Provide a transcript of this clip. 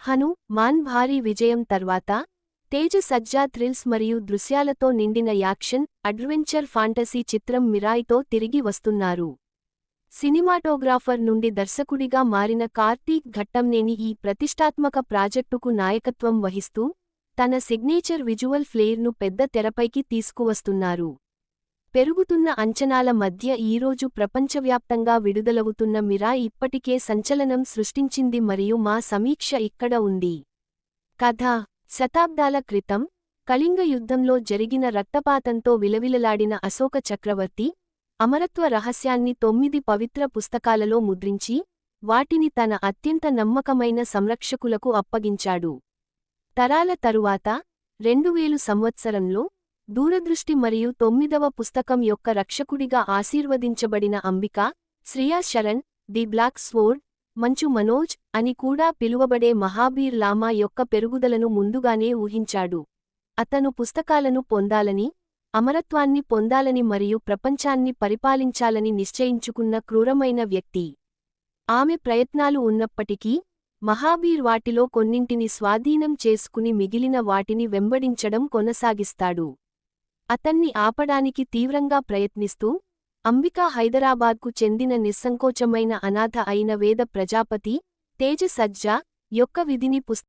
మాన్ భారీ విజయం తర్వాత తేజ సజ్జా థ్రిల్స్ మరియు దృశ్యాలతో నిండిన యాక్షన్ అడ్వెంచర్ ఫాంటసీ చిత్రం మిరాయితో తిరిగి వస్తున్నారు. సినిమాటోగ్రాఫర్ నుండి దర్శకుడిగా మారిన కార్తీక్ ఘట్టంనేని ఈ ప్రతిష్టాత్మక ప్రాజెక్టుకు నాయకత్వం వహిస్తూ తన సిగ్నేచర్ విజువల్ ఫ్లేర్ను పెద్ద తెరపైకి తీసుకువస్తున్నారు. పెరుగుతున్న అంచనాల మధ్య ఈరోజు ప్రపంచవ్యాప్తంగా విడుదలవుతున్న మిరాయ్ ఇప్పటికే సంచలనం సృష్టించింది మరియు మా సమీక్ష ఇక్కడ ఉంది. కథ: శతాబ్దాల క్రితం కళింగ యుద్ధంలో జరిగిన రక్తపాతంతో విలవిలలాడిన అశోక చక్రవర్తి అమరత్వ రహస్యాన్ని 9 పవిత్ర పుస్తకాలలో ముద్రించి వాటిని తన అత్యంత నమ్మకమైన సంరక్షకులకు అప్పగించాడు. తరాల తరువాత 2000 సంవత్సరంలో దూరదృష్టి మరియు 9వ పుస్తకం యొక్క రక్షకుడిగా ఆశీర్వదించబడిన Ambika, Shriya Saran, the black sword, Manchu Manoj అని కూడా పిలువబడే మహాబీర్ లామా యొక్క పెరుగుదలను ముందుగానే ఊహించాడు. అతను పుస్తకాలను పొందాలని, అమరత్వాన్ని పొందాలని మరియు ప్రపంచాన్ని పరిపాలించాలని నిశ్చయించుకున్న క్రూరమైన వ్యక్తి. ఆమె ప్రయత్నాలు ఉన్నప్పటికీ మహాబీర్ వాటిలో కొన్నింటిని స్వాధీనం చేసుకుని మిగిలిన వాటిని వెంబడించడం కొనసాగిస్తాడు. అతన్ని ఆపడానికి తీవ్రంగా ప్రయత్నిస్తూ అంబికా హైదరాబాద్కు చెందిన నిస్సంకోచమైన అనాథ అయిన వేద ప్రజాపతి తేజ సజ్జా యొక్క విధిని